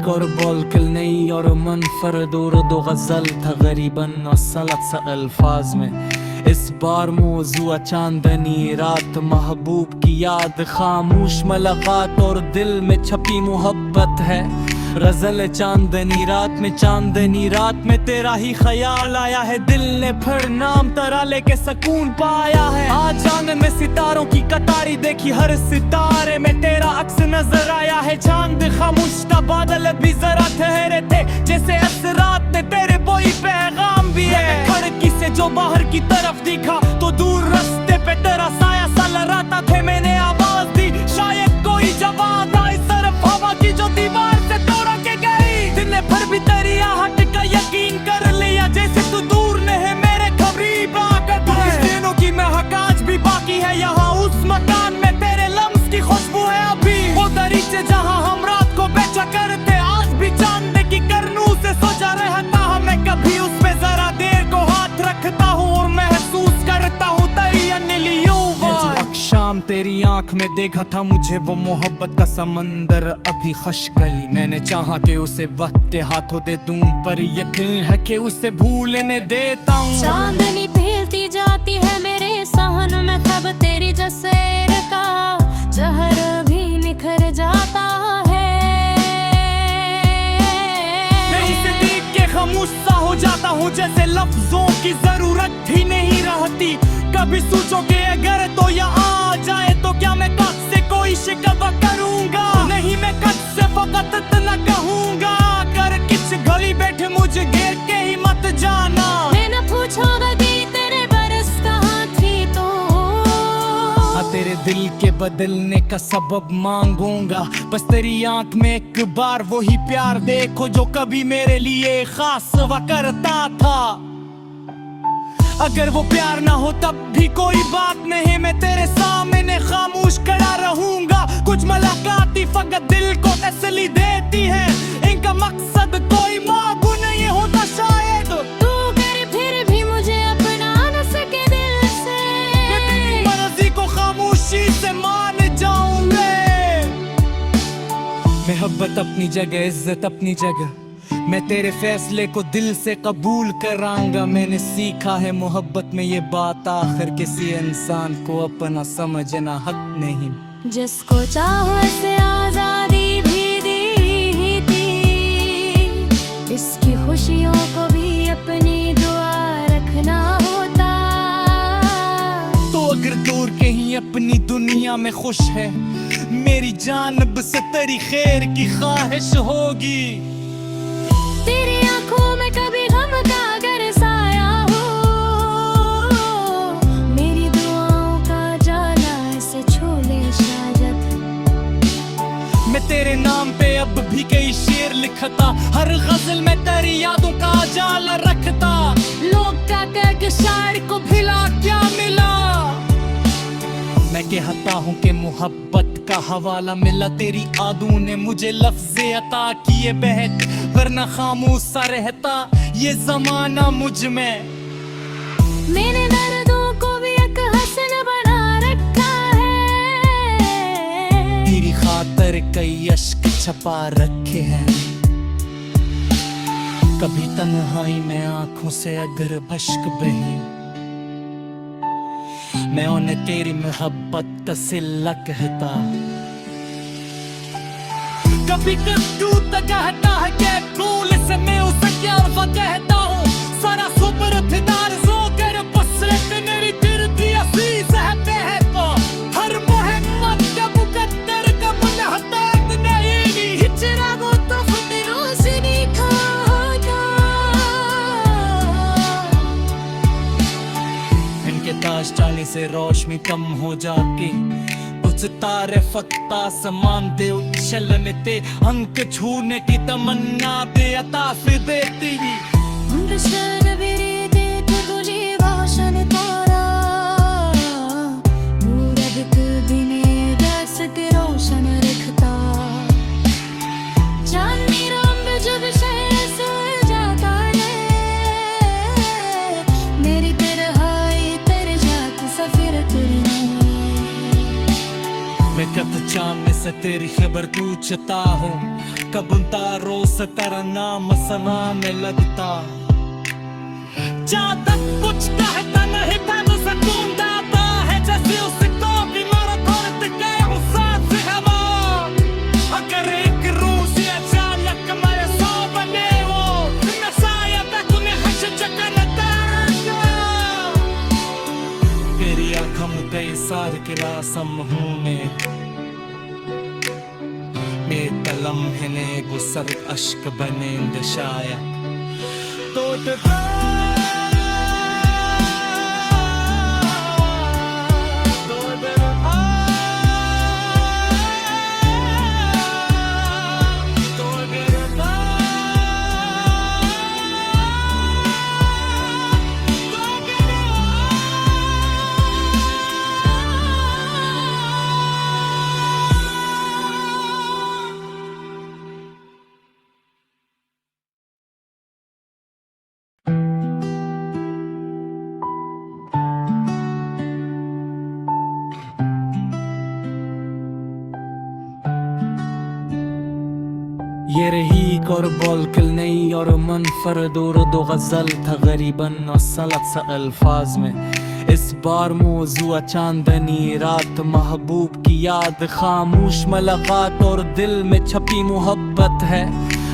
एक और बॉलकल नहीं और मुनफरद उर्द गज़ल था गरीबन वसलत सा अल्फाज में। इस बार मौजूआ चांदनी रात, महबूब की याद, खामोश मुलाकात और दिल में छपी मोहब्बत है। गज़ल चांदनी रात में तेरा ही ख्याल आया है। दिल ने फिर नाम तेरा लेके सुकून पाया है। आज आंगन में सितारों की कतारी देखी, हर सितारे में तेरा अक्स नजर आया है। चांद खामोश था, बादल भी जरा ठहरे थे, जैसे असरात ने तेरे कोई पैगाम भी है। खिड़की से जो बाहर की तरफ दिखा तो दूर रास्ते पे तेरा साया सा लहराता थे। मैंने आवाज दी, शायद कोई जवाब आए, सिर्फ हवा की जो दीवार से तोड़ा के गई। दिन ने फिर भी तेरी आहट का यकीन कर लिया, जैसे तू दूर न है मेरे करीब आकर। कुछ दिनों की महक आज भी बाकी है यहाँ, उस मकान में तेरे लम्स की खुशबू है अभी। वो दरीचे जहाँ हम रात को बेचा करते, आज भी चांद की करनू से सोचा रहता हूँ मैं। कभी उसमें जरा देर को हाथ रखता हूँ और महसूस करता हूँ तेरी अनिलियों। शाम तेरी आंख में देखा था मुझे वो मोहब्बत का समंदर, अभी खशगली। मैंने चाहा कि उसे वक्त के हाथों दे दूं, पर यकीन है कि उसे भूलने देता हूँ। चांदनी फैलती जाती है मेरे सहन में, तब तेरी जसेर का जहर भी निखर जाता है। मैं इसे देख के खामोश सा हो जाता हूँ, जैसे लफ्जों की जरूरत ही नहीं रहती। कभी सोचो कि अगर तो यहाँ आ जाए तो क्या मैं कद से कोई शिकवा करूँगा? नहीं, मैं कद से फकत इतना कहूँगा, अगर किस गली बैठे मुझे घेर के ही मत जाना। मैं न पूछूंगा कि तेरे बरस कहाँ थी तो, तेरे दिल के बदलने का सबब मांगूंगा। बस तेरी आंख में एक बार वही प्यार देखो जो कभी मेरे लिए खास हुआ करता था। अगर वो प्यार ना हो तब भी कोई बात नहीं, मैं तेरे सामने खामोश खड़ा रहूंगा। कुछ मुलाकाती फकत दिल को तसल्ली देती है, इनका मकसद कोई मांगू नहीं होता शायद। तू कर फिर भी मुझे अपना न सके दिल से, मैं तेरी मर्जी को खामोशी से मान जाऊंगे। मोहब्बत अपनी जगह, इज्जत अपनी जगह, मैं तेरे फैसले को दिल से कबूल करांगा। मैंने सीखा है मोहब्बत में ये बात, आखिर किसी इंसान को अपना समझना हक नहीं। जिसको चाहो से आजादी भी दी थी, इसकी खुशियों को भी अपनी दुआ रखना होता। तो अगर दूर कहीं अपनी दुनिया में खुश है, मेरी जानिब से तेरी खैर की ख्वाहिश होगी। तेरी आंखों में कभी गम का अगर साया हो, मेरी दुआओं का जाला ऐसे छोले शायद। मैं तेरे नाम पे अब भी कई शेर लिखता, हर गजल में तेरी यादों का जाला रखता। लोग क्या कह के शायर को भिला क्या मिला। मैं कहता हूँ कि मोहब्बत का हवाला मिला, तेरी आदू ने मुझे लफ्ज़े अता किए बहक, वरना खामोश सा रहता ये जमाना मुझ में। मैंने दर्दों को भी एक हसन बना रखा है, तेरी खातर कई अश्क छपा रखे हैं। कभी तन्हाई में आंखों से अगर बश्क बही, मैं उन्हें तेरी मोहब्बत का सिला कहता। कभी कद्दू तक कहता है कि फूल से मैं उसे क्या कहता हूँ। सारा सुपर थिदार सो कर बसरत मेरी दिल दी असीस है बहता। हर मोहम्मद का मुकद्दर का मुनहताब नहीं, हिजरा वो तो खुद रोशनी खाता। इनके ताज चाली से रोशनी कम हो जाती, कुछ तारे फक्ता समान दे उछलने ते, अंक छूने की तमन्ना दे अता फिर देती। उम्र भी दे तो तुझे वाशन तारा, मूरत बिने दस के रोशन रखता। चांदनी रंग जब शहर से जाता है, मेरी तरहाई तर जाती सफर तेरी। मैं कब चांद में से तेरी खबर पूछता हूँ, कब उन तारों से तेरा नाम समा में लगता। जहाँ तक कुछ कहता नहीं था तो सुकून देता है, जैसे उसको भी मारा थोड़े तक गए हूँ साथ से हवा। अगर एक रूह से अचानक मैं सो बने वो न शायद उन्हें हश चकन देगा। तेरी आँखों में कई सार के रासम हूँ मैं तलम है ने गुसर अश्क बनेंगे शायद तो ये रही और बोलकल नहीं और मनफरद और दो गज़ल था गरीबन और सलत सा अल्फाज में। इस बार मौजूआ चांदनी रात, महबूब की याद, खामोश मुलाकात और दिल में छपी मोहब्बत है।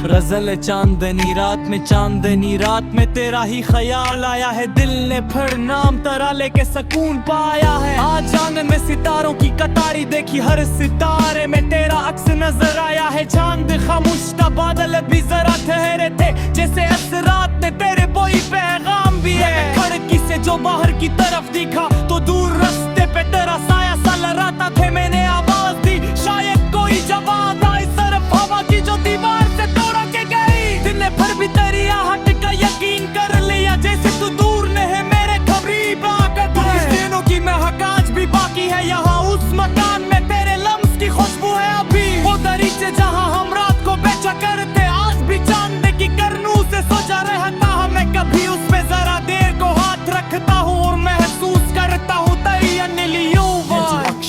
गज़ल चांदनी रात में तेरा ही ख्याल आया है, दिल ने फिर नाम तेरा लेके सुकून पाया है। आज आंगन में सितारों की कतारी देखी, हर सितारे में तेरा अक्स नजर आया है। चांद खामोश था, बादल भी जरा ठहरे थे, जैसे असरात ने तेरे कोई पैगाम भी है। खिड़की से जो बाहर की तरफ दिखा तो दूर रास्ते पे तेरा साया सा लहराता थे। मैंने आवाज दी, शायद कोई जवाब आए, सिर्फ हवा की जो दीवार से तोड़ के गई। दिन भर भी तेरी आहट का यकीन कर लिया, जैसे तू दूर न है मेरे करीब आकर है। इस दिनों की महक आज भी बाकी है यहाँ, उस मकान में तेरे लम्स की खुशबू है अभी। वो दरीचे जहाँ हम रात को बेचा करते, आज भी चांद की करनू से सोचा रहता हमें। कभी उसमें जरा देर को हाथ रखता हूँ और महसूस करता हूँ तेरी अनलियों।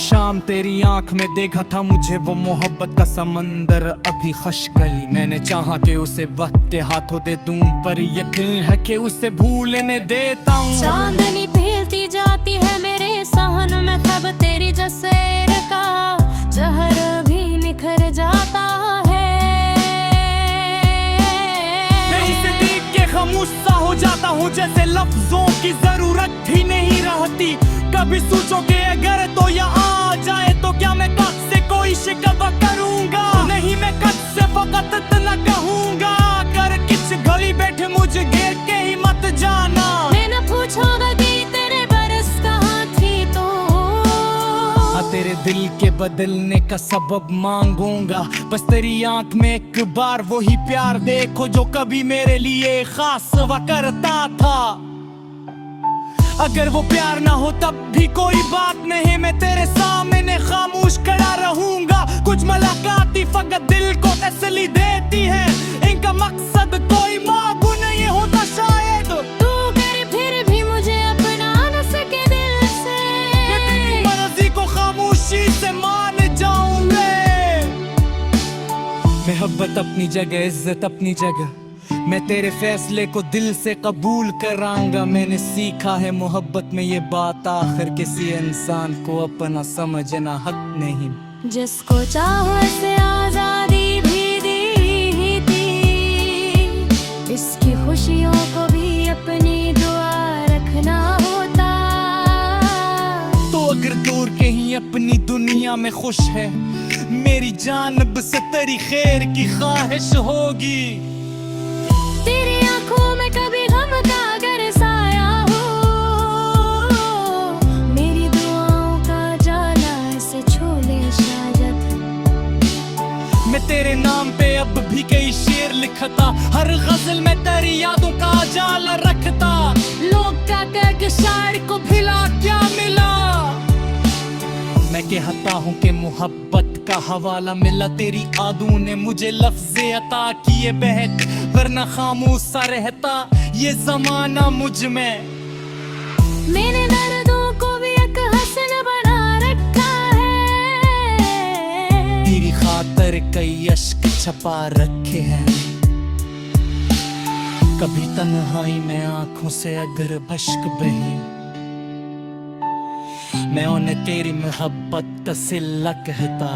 शाम तेरी आंख में देखा था मुझे वो मोहब्बत का समंदर अभी खशगली। मैंने चाहा कि उसे बहते हाथों दे दूं, पर यकीन है कि उसे भूलने देता हूँ। चांदनी फैलती जाती है मेरे सहन में, कब तेरी जसेर का जहर भी निखर जाता है। मैं इसे देख के खामोश सा हो जाता हूँ, जैसे लफ्जों की जरूरत ही नहीं रहती। कभी सोचोगे अगर तो यहाँ आ जाए तो क्या मैं कद से कोई शिकवा करूँगा? नहीं, मैं कद से फकत इतना कहूँगा, कर किस गली बैठे मुझे घेर के ही मत जाना। मैंने पूछा कि तेरे बरस कहाँ थी तो तेरे दिल के बदलने का सबब मांगूंगा। बस तेरी आंख में एक बार वही प्यार देखो जो कभी मेरे लिए खास हुआ करता था। अगर वो प्यार ना हो तब भी कोई बात नहीं, मैं तेरे सामने खामोश खड़ा रहूंगा। कुछ मुलाकाती फकत दिल को तसल्ली देती है, इनका मकसद कोई मांगू नहीं होता शायद। तू कर फिर भी मुझे अपना न सके दिल से, तेरी मर्जी को खामोशी से मान जाऊंगे। मोहब्बत अपनी जगह, इज्जत अपनी जगह, मैं तेरे फैसले को दिल से कबूल करांगा। मैंने सीखा है मोहब्बत में ये बात, आखिर किसी इंसान को अपना समझना हक नहीं। जिसको चाहो से आजादी भी दी थी, इसकी खुशियों को भी अपनी दुआ रखना होता। तो अगर दूर कहीं अपनी दुनिया में खुश है, मेरी जानिब से तेरी खैर की ख्वाहिश होगी। तेरी आंखों में कभी गम का अगर साया हो, मेरी दुआओं का जाला ऐसे छोले शायद। मैं तेरे नाम पे अब भी कई शेर लिखता, हर गजल में तेरी यादों का जाला रखता। लोग क्या कह के शायर को भिला क्या मिला? मैं कहता हूँ कि मोहब्बत का हवाला मिला, तेरी यादों ने मुझे लफ्ज़े अता किए बहक, वरना खामोश सा रहता ये जमाना मुझ में। मैंने दर्दों को भी एक हसन बना रखा है, तेरी पर कई अश्क छपा रखे हैं। कभी तन्हाई में आंखों से अगर अश्क बही, मैं उन्हें तेरी मोहब्बत का सिला कहता।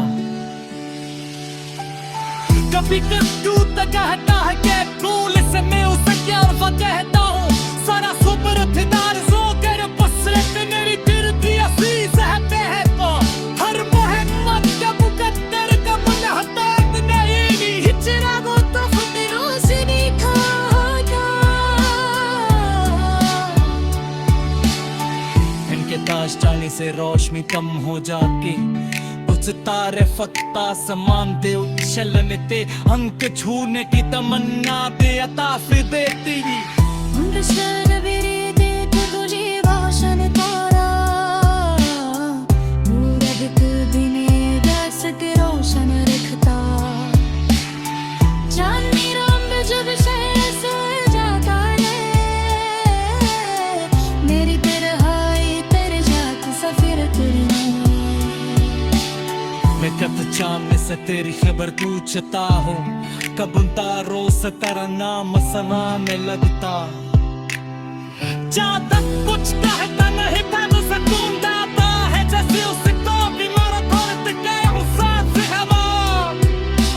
कभी कद्दू तक कहता है कि फूल से मैं उसे क्या कहता हूँ। सारा सुपर फिदार सो कर बसरत मेरी दिल दी असीस है तो हर मोहम्मद का मुकद्दर का मुनहताब नहीं हिचरा वो तो रोशनी खाना। इनके ताज चाली से रोशनी कम हो जाती, तारे फक्ता समान दे उछलने ते अंक छूने की तमन्ना दे अता फिर देती। रोशन रखता चांदनी रंग जब शहर से जाता है, मेरी तरहाई तेरे जात सफिर करना। मैं कब चांद से तेरी खबर पूछता हूँ, कब उन तारों से तेरा नाम समा में लगता। जहाँ तक कुछ कहता नहीं था तो सुकून दाता है, जैसे उसे तो भी मारा धरत गया हूँ सांस हवा।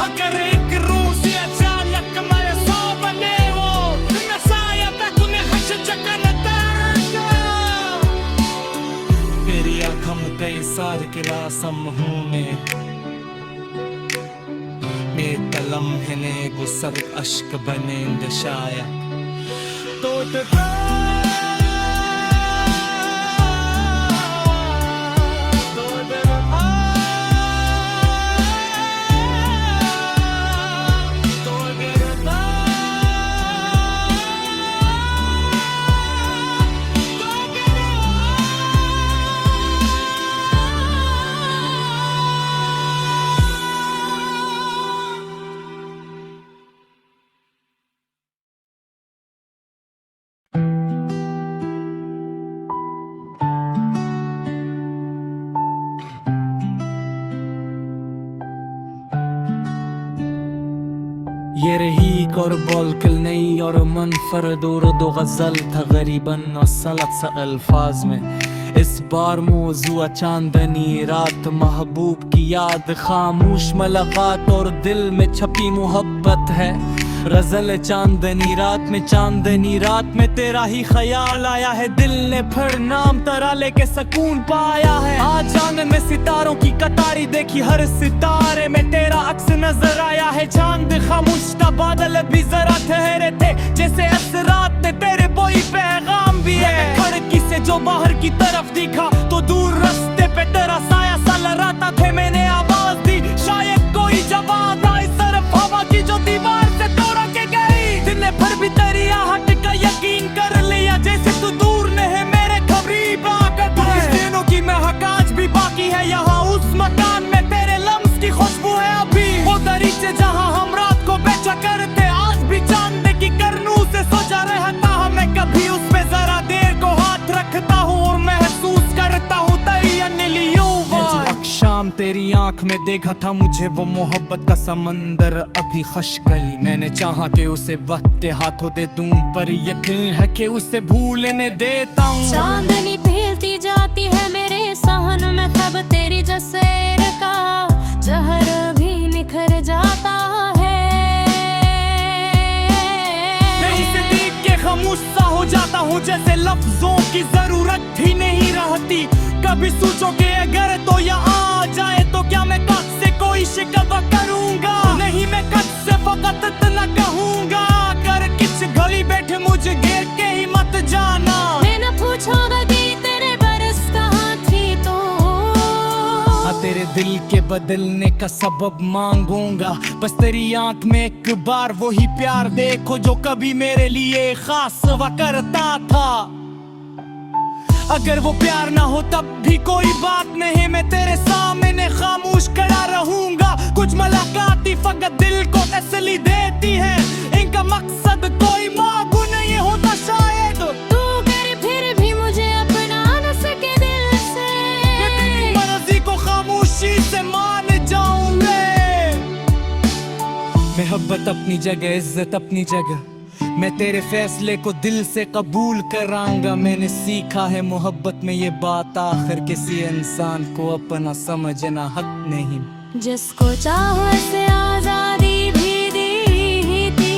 अगर एक रूह से अचानक मेरे सौ बने वो, मैं शायद उन्हें हश चकन देगा। तेरी आँखों में कई सार के रासम हूँ मैं तलम हिने गुसर अश्क बने शायद तो ये रही और बोलकल नहीं और मनफरद और दो गज़ल था गरीबन और सलत सा अल्फाज में। इस बार मौजूआ चांदनी रात, महबूब की याद, खामोश मुलाकात और दिल में छपी मोहब्बत है। रज़ल चांदनी रात में तेरा ही ख्याल आया है, दिल ने फिर नाम तेरा लेके सुकून पाया है। आज आंगन में सितारों की कतारी देखी, हर सितारे में तेरा अक्स नजर आया है। चांद खामोश था, बादल भी जरा ठहरे थे, जैसे असरात ने तेरे कोई पैगाम भी है। खिड़की से जो बाहर की तरफ दिखा तो दूर रास्ते पे तेरा साया सा लहराता थे। मैंने आवाज दी, शायद कोई जवाब आए, सिर्फ हवा की जो दीवार से तोड़ा के गई। दिन भर भी तेरी आहट का यकीन कर लिया, जैसे तू दूर न है मेरे करीब आकर। कुछ दिनों की महक आज भी बाकी है यहाँ, उस मकान में तेरे लम्स की खुशबू है अभी। वो दरीचे जहाँ हम रात को बेचा करते, आज भी चांद की करनू से सोचा रहता। हमें कभी उसमें जरा देर को हाथ रखता हूँ और महसूस करता हूँ तेरी अनिलियों। शाम तेरी आंख में देखा था मुझे वो मोहब्बत का समंदर अभी खशकली। मैंने चाहा कि उसे वक्त हाथों दे दूं, पर यकीन है कि उसे भूलने देता हूँ। चांदनी फैलती जाती है मेरे सहन में, तब तेरी जसेर का जहर भी निखर जाता है। मैं उसे देख के खामोश सा हो जाता हूँ, जैसे लफ्जों की जरूरत ही नहीं रहती। कभी सोचो कि अगर तो यहाँ आ जाए तो क्या मैं कद से कोई शिकवा करूँगा? नहीं, मैं कद से फकत इतना कहूँगा, अगर किस घड़ी बैठे मुझे घेर के ही मत जाना। मैंने पूछा कि तेरे बरस कहाँ थी तो तेरे दिल के बदलने का सबब मांगूंगा। बस तेरी आंख में एक बार वही प्यार देखो जो कभी मेरे लिए खास हुआ करता था। अगर वो प्यार ना हो तब भी कोई बात नहीं, मैं तेरे सामने खामोश खड़ा रहूंगा। कुछ मुलाकातें फकत दिल को तसल्ली देती है, इनका मकसद कोई मांगू नहीं होता शायद। तू कर फिर भी मुझे अपना न सके दिल से, मैं तेरी मर्जी को खामोशी से मान जाऊंगे। मोहब्बत अपनी जगह, इज्जत अपनी जगह। मैं तेरे फैसले को दिल से कबूल करांगा। मैंने सीखा है मोहब्बत में ये बात, आखिर किसी इंसान को अपना समझना हक नहीं। जिसको चाहो से आजादी भी दी थी,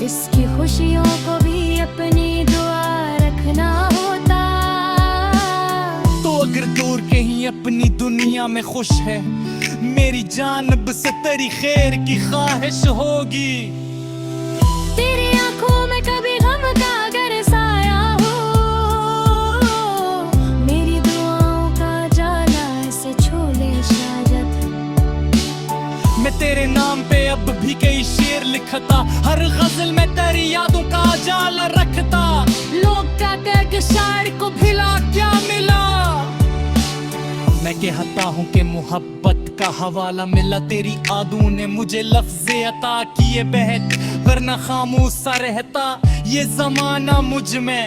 इसकी खुशियों को भी अपनी दुआ रखना होता। तो अगर दूर कहीं अपनी दुनिया में खुश है, मेरी जानिब से तेरी खैर की ख्वाहिश होगी। तेरी आंखों में कभी गम का अगर साया हो, मेरी दुआओं का जाला ऐसे छोले शायद। मैं तेरे नाम पे अब भी कई शेर लिखता, हर गजल में तेरी यादों का जाला रखता। लोग क्या कह के शायर को भिला क्या मिला। मैं कहता हूँ कि मोहब्बत का हवाला मिला, तेरी आदू ने मुझे लफ्ज़े अता किए बहक, वरना खामोश सा रहता ये जमाना मुझ में।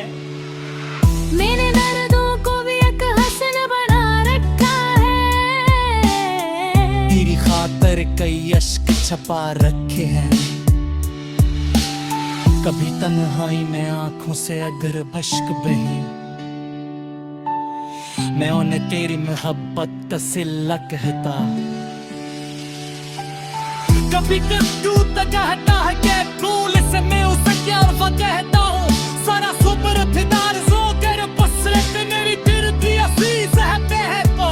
मैंने दर्दों को भी एक हसन बना रखा है, तेरी खातर कई अश्क छपा रखे हैं। कभी तन्हाई में आंखों से अगर अश्क बही, मैं उन्हें तेरी मोहब्बत का सिला कहता। कभी कद्दू तक कहता है कि फूल से मैं उसे क्या अर्फा कहता हूँ। सारा सुपर फिदार जो कर बसरत मेरी दिल की असीस है बहता।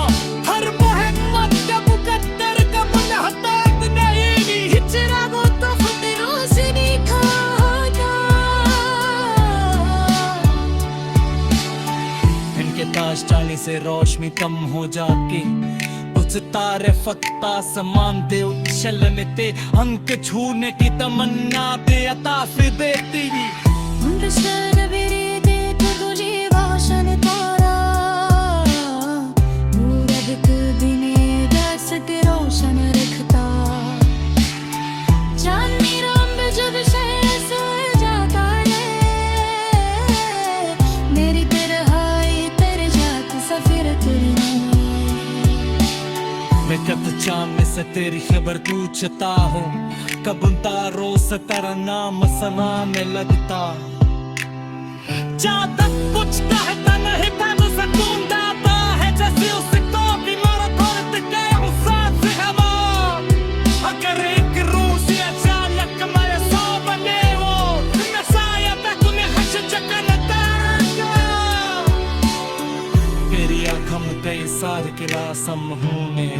हर मोहब्बत का मुकद्दर का मुनहतात नहीं, चिरागों तो खुद रोशनी खाता। इनके ताश चाली से रोशनी कम हो जाके, कुछ तारे फक्ता समान दे उछल में ते अंक छूने की तमन्ना दे अता से दे तेरी। Understand मेरे दे तुझे भाषण तारा, मूरत दिने दस के रोशन रखता। चांदनी रंग जब शहर सो जाता है, मेरी तरहाई तेरे जात सफर तेरी। मैं कब चाम में से तेरी खबर पूछता हूँ, कब उन तारों से तेरा नाम सना में लगता। जहाँ तक कुछ कहता नहीं था तो सुकून दाता है, जैसे उसे तो भी मारा धरत गए वो सांस हवा। अगर एक रूह से अचानक मेरे सौ बने वो, मैं शायद तुम्हें हश चकनता। तेरी आँखों में कई सार किला समूह में,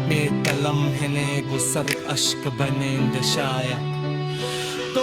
मेरे तलम है ने गुसर अश्क बनेंगे शायद। तो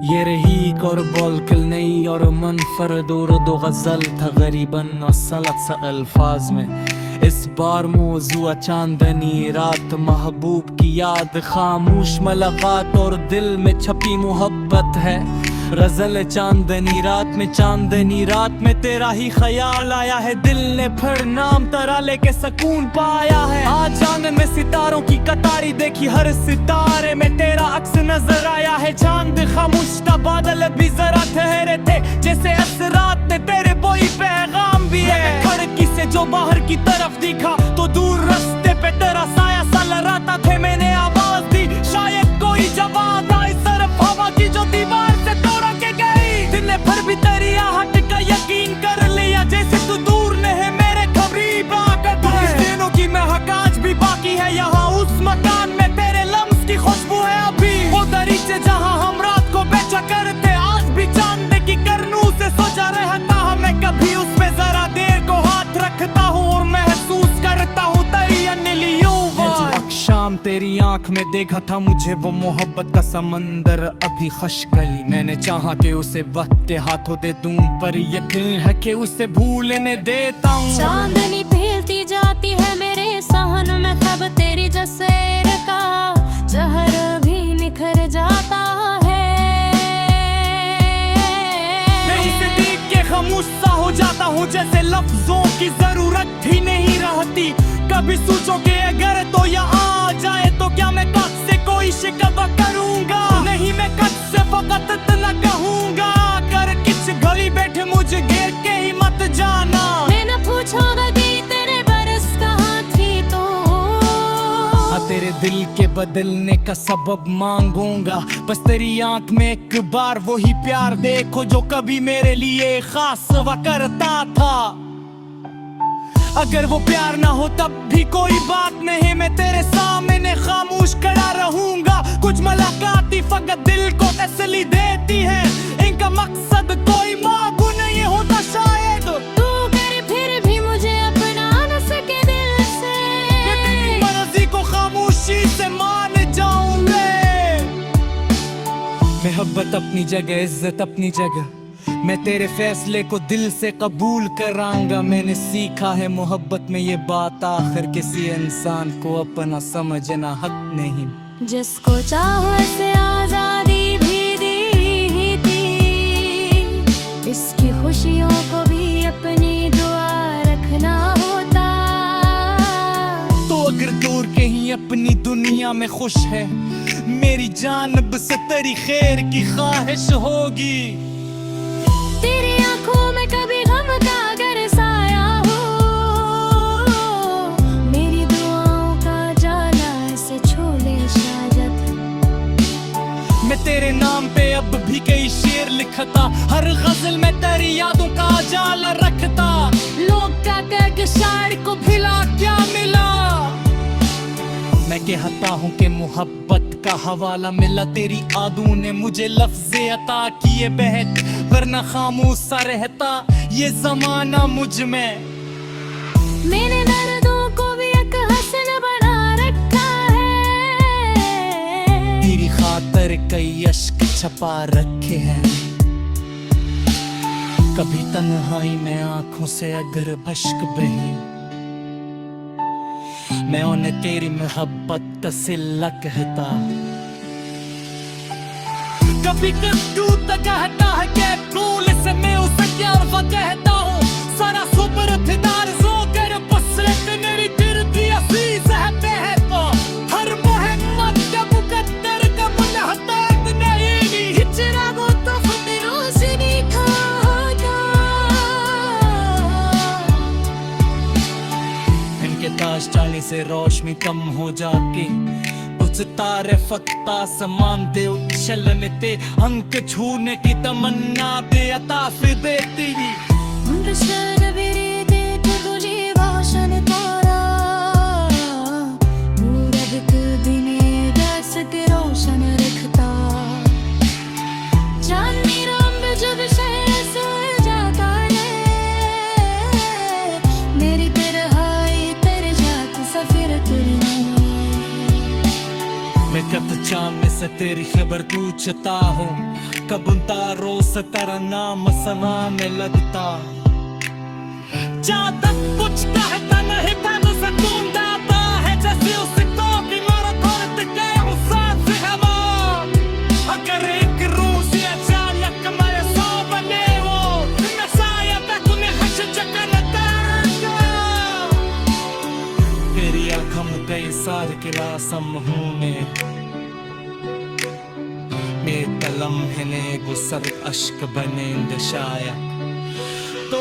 ये रहीक और बोलकल नहीं और मनफरद और दो गज़ल था गरीबन वसलत सा अल्फाज में। इस बार मौजूआ चांदनी रात, महबूब की याद, खामोश मुलाकात और दिल में छपी मोहब्बत है। गज़ल चांदनी रात में तेरा ही ख्याल आया है, दिल ने फिर नाम तेरा लेके सुकून पाया है। आज आंगन में सितारों की कतारी देखी, हर सितारे में तेरा अक्स नजर आया है। चांद खामोश था, बादल भी जरा ठहरे थे, जैसे असरात ने तेरे कोई पैगाम भी है। खिड़की से जो बाहर की तरफ दिखा तो दूर रास्ते पे तेरा साया सा लहराता थे। मैंने आवाज दी, शायद कोई जवाब आई, सिर्फ हवा की जो दीवार से तोड़ के गई। दिन भर भी तेरी आहट का यकीन कर लिया, जैसे तू दूर न है मेरे करीब आकर। इस दिनों की महक आज भी बाकी है यहाँ, उस मकान में तेरे लम्स की खुशबू है अभी। वो दरीचे जहाँ हम रात को बेचा करते, आज भी चांद की करनू से सोचा रहता हूँ। मैं कभी उसमें जरा देर को हाथ रखता हूँ और महसूस करता हूँ तेरी अनिलियों। शाम तेरी आंख में देखा था मुझे वो मोहब्बत का समंदर अभी खशकली। मैंने चाहा कि उसे वक्त के हाथों दे दूं, पर यकीन है कि उसे भूलने देता हूँ। चांदनी फैलती जाती है मेरे सहन में, खब तेरी जसेर का जहर भी निखर जाता है। मैं इसे देख के खामोश सा हो जाता हूँ, जैसे लफ्जों की जरूरत ही नहीं रहती। कभी सोचो कि अगर तो यहाँ आ जाए तो क्या मैं कद से कोई शिकवा करूँगा? नहीं, मैं कद से फकत इतना कहूँगा, कर किस घड़ी बैठे मुझे घेर के ही मत जाना। मैं न पूछूंगा कि तेरे बरस कहाँ थी तो, हाँ, तेरे दिल के बदलने का सबब मांगूंगा। बस तेरी आंख में एक बार वही प्यार देखो जो कभी मेरे लिए खास हुआ करता था। अगर वो प्यार ना हो तब भी कोई बात नहीं, मैं तेरे सामने खामोश खड़ा रहूंगा। कुछ मुलाकाती फकत दिल को तसल्ली देती है, इनका मकसद कोई मांगू नहीं होता शायद। तू कर फिर भी मुझे अपना न सके दिल से, मैं तेरी मर्जी को खामोशी से मान जाऊंगे। मोहब्बत अपनी जगह, इज्जत अपनी जगह, मैं तेरे फैसले को दिल से कबूल करांगा। मैंने सीखा है मोहब्बत में ये बात, आखिर किसी इंसान को अपना समझना हक नहीं। जिसको चाहो से आजादी भी दी थी, इसकी खुशियों को भी अपनी दुआ रखना होता। तो अगर दूर कहीं अपनी दुनिया में खुश है, मेरी जानिब से तेरी खैर की ख्वाहिश होगी। तेरी आंखों में कभी गम का अगर साया हो, मेरी दुआओं का जाला ऐसे छोले शाजत। मैं तेरे नाम पे अब भी कई शेर लिखता, हर गजल में तेरी यादों का जाला रखता। लोग क्या कह के शायर को भिला क्या मिला? मैं कहता हूँ कि मोहब्बत का हवाला मिला, तेरी आदू ने मुझे लफ्ज़े अता किए बहक, वरना खामोश सा रहता ये जमाना मुझ में। मैंने दर्दों को भी एक हसन बना रखा है, तेरी खातर कई अश्क छपा रखे हैं। कभी तन्हाई में आंखों से अगर अश्क बहे, मैं उन्हें तेरी मोहब्बत का सिला कहता। कभी कद्दू तक कहता है कि फूल से मैं उसे प्यार कहता हूँ। सारा सुपर फिदार सो कर बसरत मेरी दिल की अजीज है बहता। हर मोहम्मद का मुकद्दर का मुनहताब नहीं, हिजरा वो तो खतरों से दिखा था। इनके ताज चाली से रोशनी कम हो जाती, तारे फक्ता समान दे उछलने ते, अंक छूने की तमन्ना दे अता फिर देती। तुझे भाषण तारा मूरत बिने दस के रोशन रखता। चांदनी रंग जब शहर से जाता है, मेरी तरहाई तेरे जात सफिर तुरना। मैं कब चांद में से तेरी खबर पूछता हूँ, कब उन तारों से तेरा नाम समाने लगता। जहाँ तक कुछ कहता नहीं था मुझसे तुम दाता है, जैसे उसे तो की मरत गए वो साथ हवा। अगर एक रूस या चालक मेरे सौ बने वो, मैं शायद तक उन्हें हश चकन देगा। तेरी आँखों में कई सारे किला समूह में, मेरे कलम है ने गुसर अश्क बने शायद तो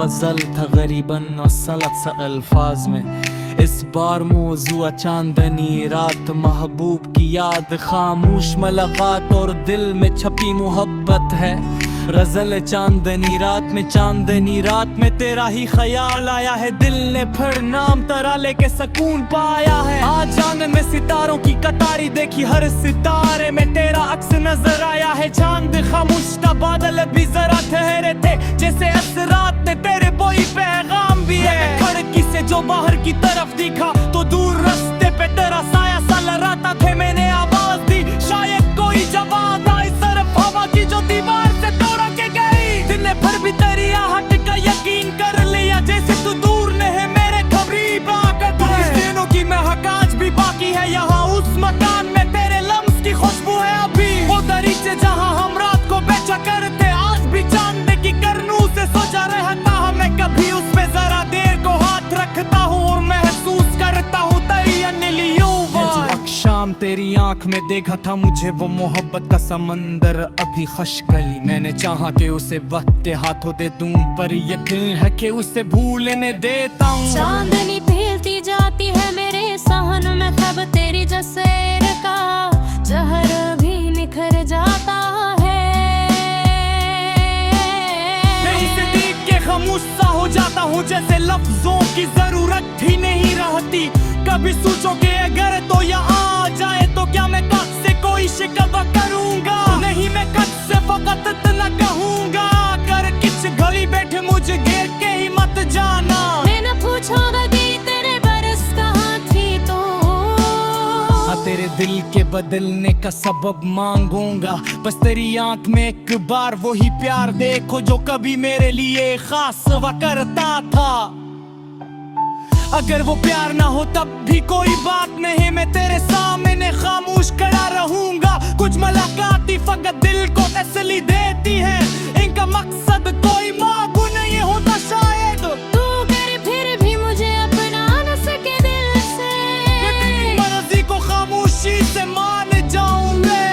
गजल था गरीबन वसलत सा अल्फाज में इस बार मौजूआ चांदनी रात महबूब की याद खामोश मुलाकात और दिल में छपी मोहब्बत है गजल चांदनी रात में तेरा ही ख्याल आया है दिल ने फिर नाम तेरा लेके सुकून पाया है आज आंगन में सितारों की कतारी देखी हर सितारे में तेरा अक्स नजर आया है चांद खामोश था बादल भी जरा ठहरे थे जैसे असरात ने तेरे कोई पैगाम भी है खिड़की से जो बाहर की तरफ दिखा तो दूर रास्ते पे तेरा साया सा लहराता थे मैंने आवाज दी शायद कोई जवाब आई सरफ हवा की जो दीवार से तोड़ के गई दिन ने फिर भी तेरी आहट का यकीन कर लिया जैसे तू दूर न है मेरे करीब आकर इस दिनों की महक आज भी बाकी है यहाँ उस मकान में तेरे लम्स की खुशबू है अभी वो दरीचे जहाँ हम रात को बेचा करते आज भी चांद की करनू से सोचा रहता हमें कभी उस पे जरा देर को हाथ रखता हूँ और महसूस करता हूँ शाम तेरी आंख में देखा था मुझे वो मोहब्बत का समंदर अभी खशकली मैंने चाहा कि उसे वक्त के हाथों दे दूं पर यकीन है कि उसे भूलने देता हूँ चांदनी फैलती जाती है मेरे सहन में खब तेरी जसेर का जहर भी निखर जाता है मैं इसे देख के खामोश सा हो जाता हूँ जैसे लफ्जों की जरूरत ही नहीं रहती कभी सोचोगे अगर तो यहाँ आ जाए तो क्या मैं कद से कोई शिकवा करूंगा नहीं मैं कद से फकत इतना कहूंगा अगर किस गली बैठे मुझे घेर के ही मत जाना मैं न पूछूंगा कि तेरे बरस कहाँ थी तो तेरे दिल के बदलने का सबब मांगूंगा बस तेरी आंख में एक बार वही प्यार देखो जो कभी मेरे लिए खास हुआ करता था अगर वो प्यार ना हो तब भी कोई बात नहीं मैं तेरे सामने खामोश खड़ा रहूंगा कुछ मुलाकात ही फकत दिल को तसल्ली देती है इनका मकसद कोई मांगू नहीं होता शायद तू कर फिर भी मुझे अपना न सके दिल से मर्जी को खामोशी से मान जाऊंगे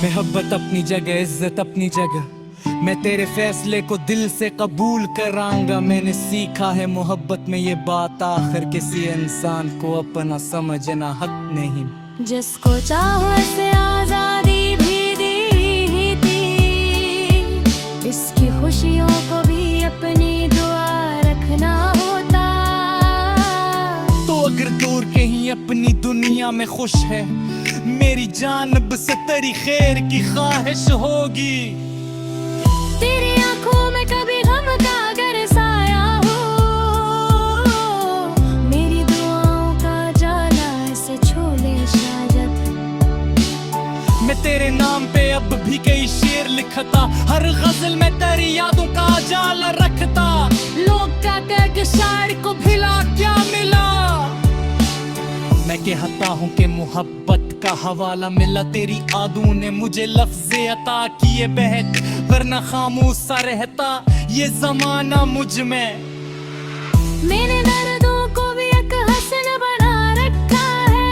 मोहब्बत अपनी जगह इज्जत अपनी जगह मैं तेरे फैसले को दिल से कबूल करांगा मैंने सीखा है मोहब्बत में ये बात आखिर किसी इंसान को अपना समझना हक नहीं जिसको चाहो से आजादी भी दी थी इसकी खुशियों को भी अपनी दुआ रखना होता तो अगर दूर कहीं अपनी दुनिया में खुश है मेरी जानिब से तेरी खैर की ख्वाहिश होगी तेरी आंखों में कभी गम का अगर साया हो मेरी दुआओं का जाला ऐसे छोले शायद मैं तेरे नाम पे अब भी कई शेर लिखता हर गजल में तेरी यादों का जाला रखता लोग कहते कि शायर को भिला क्या मिला मैं कहता हूँ कि मोहब्बत का हवाला मिला तेरी आदू ने मुझे लफ्ज़े अता किए बहत वरना खामोश सा रहता ये जमाना मुझ में मैंने दर्दों को भी एक हसन बना रखा है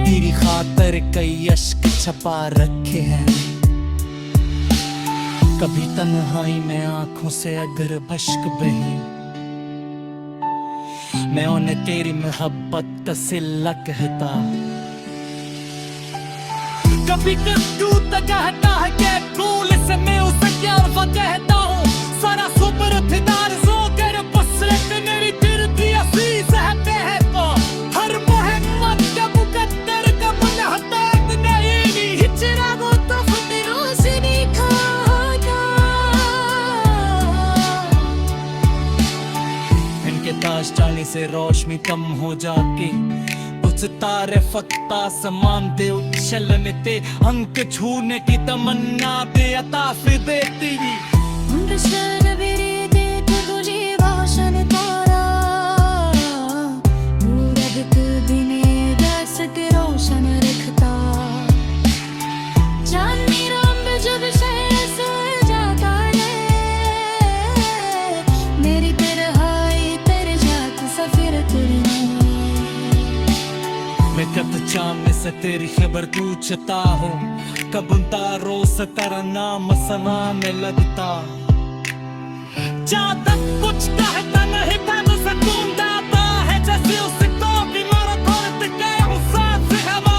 तेरी खातर कई अश्क छपा रखे हैं कभी तन्हाई में आंखों से अगर बश्क बही मैं उन्हें तेरी मोहब्बत का सिला कहता कभी तू कहता है कि फूल से मैं उसे क्या कहता हूँ सारा सुपर फिदार सो कर बसरत मेरी दिल की असीस है बेहता हर मोहम्मद का मुकद्दर का मुनहताद नहीं हिजरा वो तो खतरों से निखाता इनके ताश चाली से रोशनी कम हो जाती तारे फक्ता समान दे उछलने ते अंक छूने की तमन्ना दे अता फिर देती तुझे भाषण तारा मूरत बिने दस के रोशन रखता चांदनी रंग जब शहर से जाता है मेरी तरहाई तर जात सफिर तुरने मैं कब चाम में से तेरी खबर पूछता हूँ कब उनता रोज तेरा नाम सना में लगता ज्यादा कुछ कहता नहीं था न सुकून देता है जैसे उसे तो भी मारा थोड़े गए हूँ सांस हवा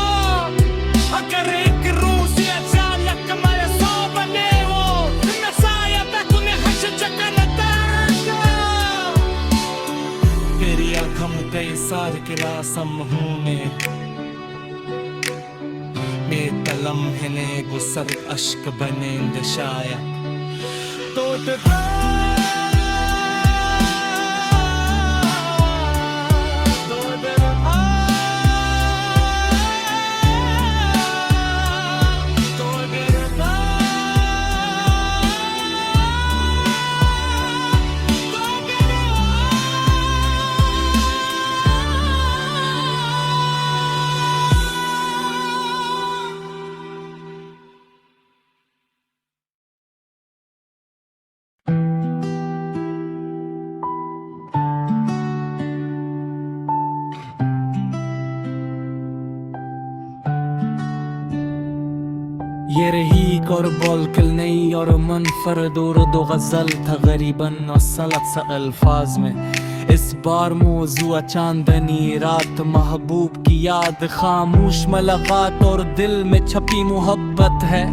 अगर एक रूह से अचानक मेरे सौ बने वो न शायद तूने हश जगन तेरी आँखों में कई सारे किला समूह में बेतलम है ने गुसर अश्क बने दशाया तो ये रही और बोलकल नहीं और मनफरद उर्दू गज़ल था गरीबन और सलत सा अल्फाज में इस बार मौजूआ चांदनी रात महबूब की याद खामोश मुलाकात और दिल में छपी मोहब्बत है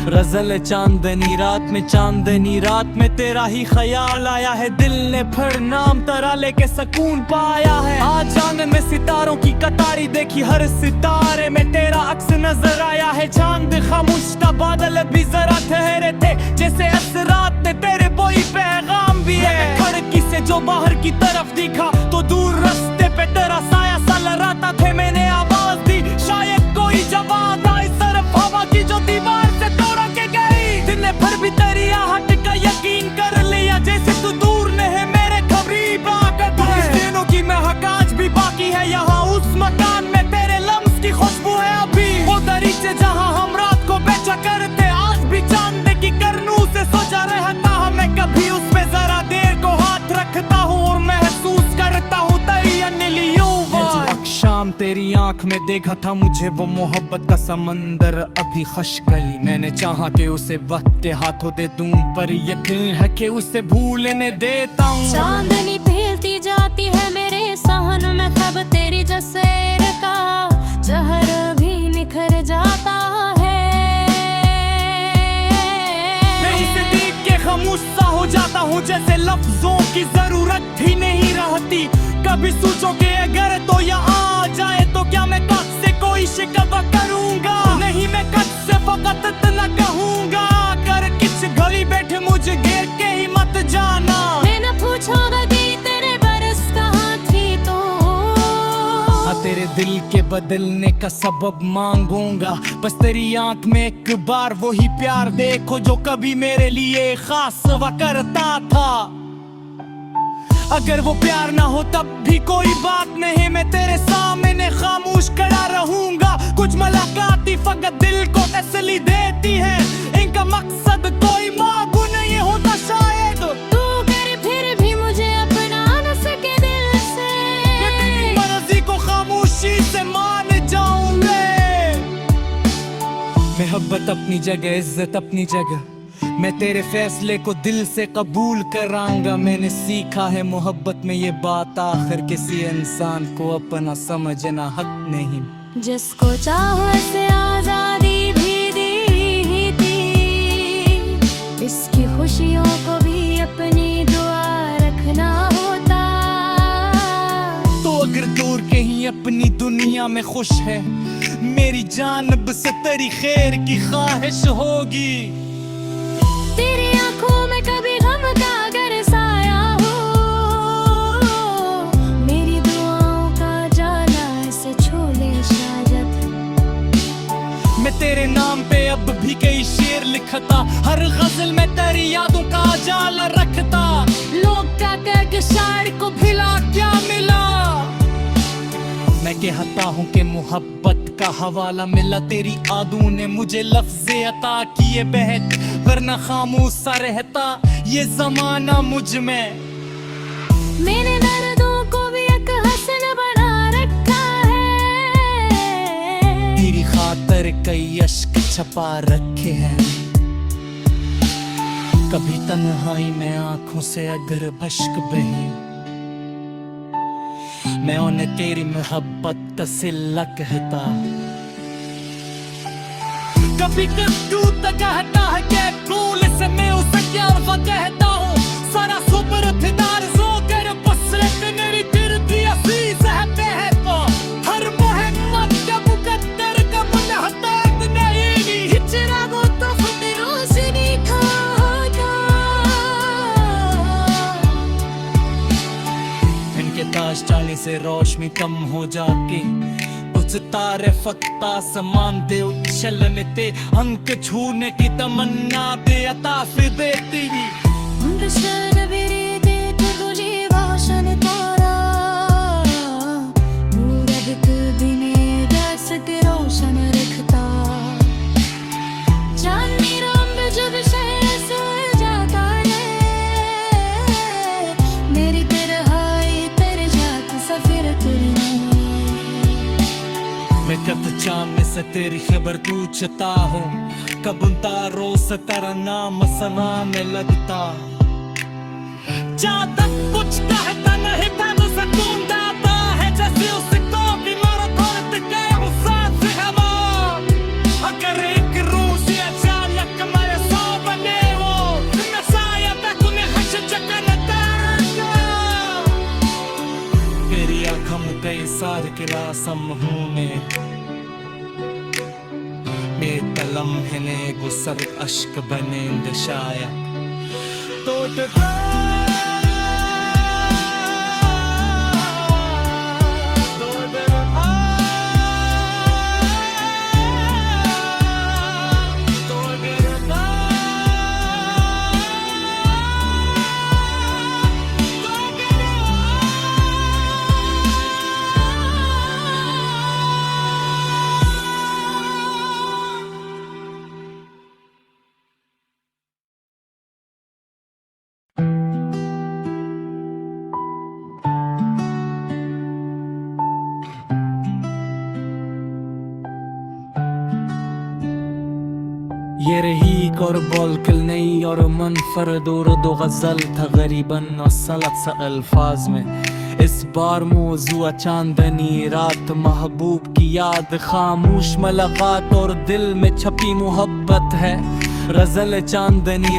रज़ल चांदनी रात में तेरा ही ख्याल आया है दिल ने फिर नाम तेरा लेके सुकून पाया है आज आंगन में सितारों की कतारी देखी हर सितारे में तेरा अक्स नजर आया है चांद खामोश था बादल भी जरा ठहरे थे जैसे असरात ने तेरे कोई पैगाम भी है खिड़की से जो बाहर की तरफ दिखा तो दूर रास्ते पे तेरा साया सा लहराता थे मैंने आवाज दी शायद कोई जवाब आए सिर्फ हवा की जो दीवार से तोड़ के गई दिन भर भी तेरी आहट का यकीन कर लिया जैसे तू दूर न है मेरे करीब आकर इस दिनों की महक आज भी बाकी है यहाँ उस मकान में तेरे लम्स की खुशबू है अभी वो दरीचे जहाँ हम रात को बेचा करते आज भी चांद की करनू से सोचा रहता मैं कभी उसमें जरा देर को हाथ रखता हूँ और महसूस करता हूँ शाम तेरी आंख में देखा था मुझे वो मोहब्बत का समंदर अभी खश गई मैंने चाहा कि उसे वक्त के हाथों दे दूं पर यकीन है कि उसे भूलने देता हूँ चांदनी फैलती जाती है मेरे सहन में कब तेरी जसेर का जहर भी निखर जाता है मैं इसे देख के खामोश सा हो जाता हूँ जैसे लफ्जों की जरूरत ही नहीं रहती कभी सोचो कि अगर तो यहाँ आ जाए तो क्या मैं कद से कोई शिकवा करूँगा नहीं मैं कद से फकत इतना कहूँगा अगर किस गली बैठे मुझे घेर के ही मत जाना मैं न पूछूंगा कि तेरे बरस कहाँ थी तो तेरे दिल के बदलने का सबब मांगूंगा बस तेरी आंख में एक बार वही प्यार देखो जो कभी मेरे लिए खास हुआ करता था अगर वो प्यार ना हो तब भी कोई बात नहीं मैं तेरे सामने खामोश खड़ा रहूंगा कुछ मुलाकाती फकत दिल को तसल्ली देती है इनका मकसद कोई मांगू नहीं होता शायद तू कर फिर भी मुझे अपना न सके दिल से तेरी मर्जी को खामोशी से मान जाऊंगे मोहब्बत अपनी जगह इज्जत अपनी जगह मैं तेरे फैसले को दिल से कबूल करांगा मैंने सीखा है मोहब्बत में ये बात आखिर किसी इंसान को अपना समझना हक नहीं जिसको चाहो से आजादी भी दी थी इसकी खुशियों को भी अपनी दुआ रखना होता तो अगर दूर कहीं अपनी दुनिया में खुश है मेरी जान बस तेरी खैर की ख्वाहिश होगी तेरी आंखों में कभी गम का अगर साया हो मेरी दुआओं का जाला ऐसे छोले शायद मैं तेरे नाम पे अब भी कई शेर लिखता हर गजल में तेरी यादों का जाला रखता लोग क्या कह के शायर को भिला क्या मिला मैं कहता हूँ कि मोहब्बत का हवाला मिला तेरी आदू ने मुझे लफ्ज़े अता किए बहक वरना खामोश सा रहता ये जमाना मुझ में मैंने दर्दों को भी एक हसन बना रखा है तेरी पर कई अश्क छपा रखे हैं। कभी तन्हाई में आंखों से अगर अश्क बही, मैं उन्हें तेरी मोहब्बत का सिला कहता। कभी कद्दू तक कहता है कि फूल से मैं उसे क्या कहता हूँ। सारा सुपर फिदार सो कर बसरत मेरी दिल दी असीस है बेहतो। हर मोहम्मद का मुकद्दर का मुनहताब नहीं। चिरागों तो फटे रोशनी खाना, इनके ताज चाली से रोशनी कम हो जाती। कुछ तारे फक्ता समान दे उछलने ते, अंक छूने की तमन्ना दे अता फिर देती। Understand biri de tujhe vaashan tara, मूरत बिने दस्त रोशन रखता। चांदनी रंग जब शहर से जाता है, मेरी तरहाई तेरे जात सफर करना। मैं कब चांद से तेरी खबर पूछता हूँ, कब उन तारों से तेरा नाम सना में लगता। जहाँ तक कुछ कहता नहीं था तो सुकून दाता है, जैसे उसको भी मारा दर्द गया वो सांस हवा। अगर एक रूह से अचानक मेरे सौ बने वो, मैं शायद उन्हें हश चकन देगा। तेरी आँखों में कई सार के रासम हूँ मैं, बेतलम है ने गुसर अश्क बने दशाया। तो ये रही और बॉलकल नहीं और मनफरद और दो गजल था गरीबन और सलत सा अल्फाज में। इस बार मौजूआ चांदनी रात, महबूब की याद, खामोश मुलाकात और दिल में छपी मोहब्बत है। रज़ल चांदनी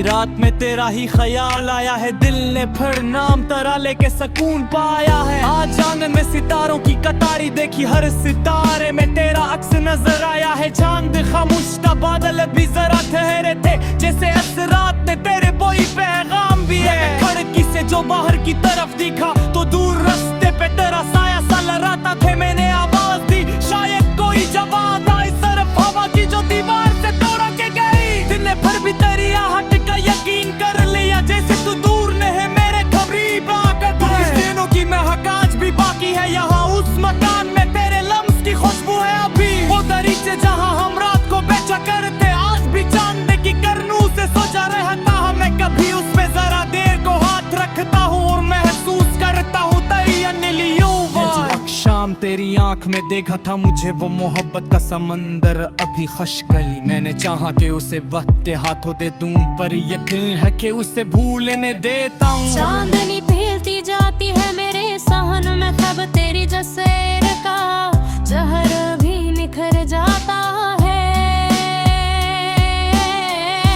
रात में तेरा ही ख्याल आया है। दिल ने फिर नाम तरा लेके सुकून पाया है। आज आंगन में सितारों की कतारी देखी, हर सितारे में तेरा अक्स नजर आया है। चांद खामोश था, बादल भी जरा ठहरे थे, जैसे असरात ने तेरे कोई पैगाम भी है। खिड़की से जो बाहर की तरफ दिखा तो दूर रास्ते पे तेरा साया सा लहराता थे। मैंने आवाज दी, शायद कोई जवाब आई, सिर्फ हवा की जो दीवार से तोड़ा के गई। दिन ने फिर भी तेरी आहट का यकीन कर लिया, जैसे तू दूर न है मेरे करीब आकर। इस दिनों की महक आज भी बाकी है यहाँ, उस मकान में तेरे लम्स की खुशबू है अभी। वो दरीचे जहाँ हम रात को बेचा करते, आज भी चांद की करनू से सोचा रहता। हमें कभी उसमें जरा देर को हाथ रखता हूँ और महसूस करता हूँ तेरी अनिलियों। शाम तेरी आंख में देखा था मुझे वो मोहब्बत का समंदर अभी खशकली। मैंने चाहा कि उसे वक्त के हाथों दे दूं, पर यकीन है कि उसे भूलने देता हूँ। चांदनी फैलती जाती है मेरे सहन में, तब तेरी जसेर का जहर भी निखर जाता है।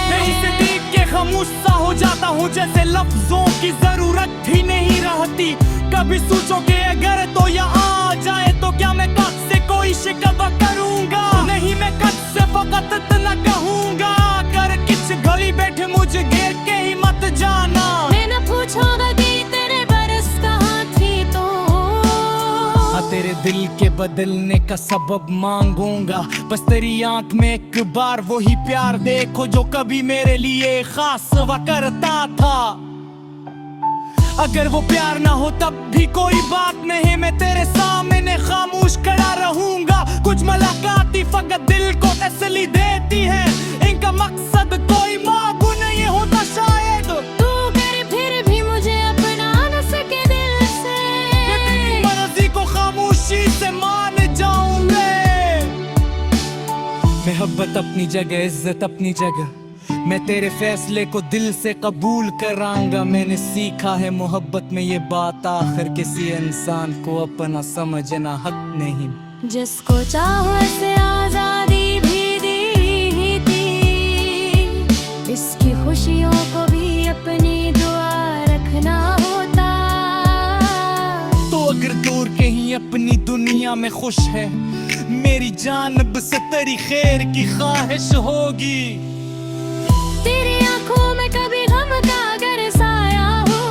मैं इसे देख के खामोश सा हो जाता हूँ, जैसे लफ्जों की जरूरत ही नहीं रहती। कभी सोचो कि अगर तो यहाँ आ जाए तो क्या मैं कद से कोई शिकवा करूँगा? नहीं, मैं कद से फकत इतना कहूँगा, कर किस गली बैठे मुझे घेर के ही मत जाना। मैंने पूछा कि तेरे बरस कहाँ थी तो तेरे दिल के बदलने का सबब मांगूंगा। बस तेरी आंख में एक बार वही प्यार देखो जो कभी मेरे लिए खास हुआ करता था। अगर वो प्यार ना हो तब भी कोई बात नहीं, मैं तेरे सामने खामोश खड़ा रहूंगा। कुछ मुलाकातें फकत दिल को तसल्ली देती है, इनका मकसद कोई मांगू नहीं होता शायद। तू कर फिर भी मुझे अपना न सके दिल से, मैं तेरी मर्जी को खामोशी से मान जाऊंगे। मोहब्बत अपनी जगह, इज्जत अपनी जगह। मैं तेरे फैसले को दिल से कबूल करांगा। मैंने सीखा है मोहब्बत में ये बात, आखिर किसी इंसान को अपना समझना हक नहीं। जिसको चाहो से आजादी भी दी थी, इसकी खुशियों को भी अपनी दुआ रखना होता। तो अगर दूर कहीं अपनी दुनिया में खुश है, मेरी जानिब से तेरी खैर की ख्वाहिश होगी। तेरी आंखों में कभी गम का अगर साया हो,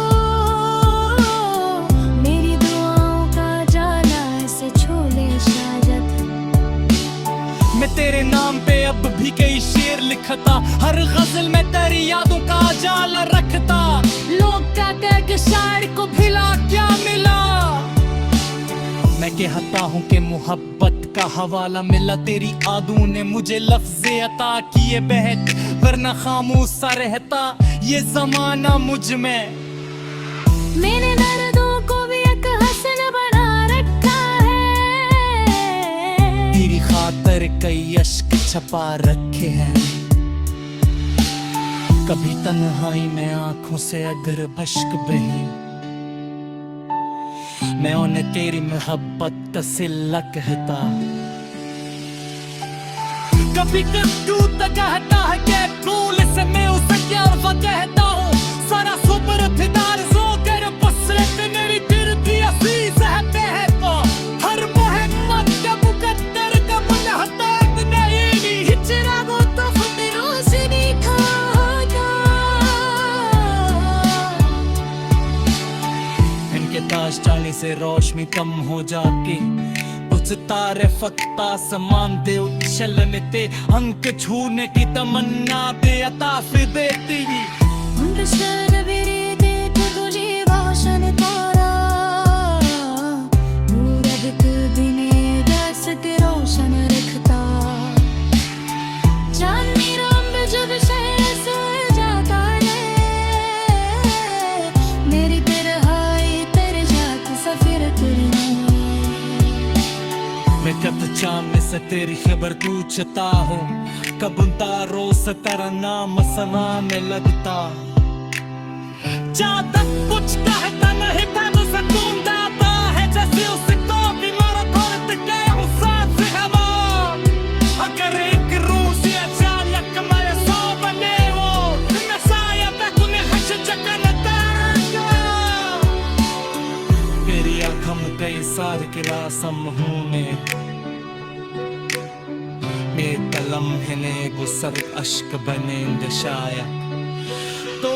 मेरी दुआओं का जाला ऐसे छोले शायद। मैं तेरे नाम पे अब भी कई शेर लिखता, हर गजल में तेरी यादों का जाला रखता। लोग क्या कह के शायर को भिला क्या मिला। मैं कहता हूँ कि मोहब्बत का हवाला मिला, तेरी आदू ने मुझे लफ्ज़े अता किए बहक, वरना खामोश सा रहता ये जमाना मुझ में। मैंने दर्दों को भी एक हसन बना रखा है, तेरी खातर कई अश्क छपा रखे हैं। कभी तन्हाई में आंखों से अगर बश्क बही, मैं उन्हें तेरी मोहब्बत का सिला कहता। कभी कद्दू तक कहता है कि फूल से मैं उसे क्या कहता हूँ। सारा सुपर फिदार जो कर बसरत मेरी दिल की असीस है बहता। हर मोहम्मद का मुकद्दर का मुनहतक नहीं, चिरागों तो खुद रोशनी खाना। इनके ताश चाली से रोशनी कम हो जाके, कुछ तारे फक्ता समान दे उछल में ते अंक छूने की तमन्ना दे अता फिर देती। मुंडशन मेरे देख तुझे रोशन तारा, मूरत दिने दस के रोशन रखता। चांदनी रंग जब शहर से जाता है, मेरी तन्हाई तेरे जात सफर करना। मैं कब चांद से तेरी खबर पूछता हूँ, कब उन तारों से तेरा नाम सना में लगता। जहाँ तक कुछ कहता नहीं था मुझसे तुम दाता है, जैसे उसे तो भी मारा धरत के साथ हवा। अगर एक रूह से अचानक मेरे सौ बने वो, मैं शायद उन्हें हश चकनता। तेरी आँखों में कई सार के रासम हूँ मैं, लम्हे ने गुसर अश्क बनेंगे शायद। तो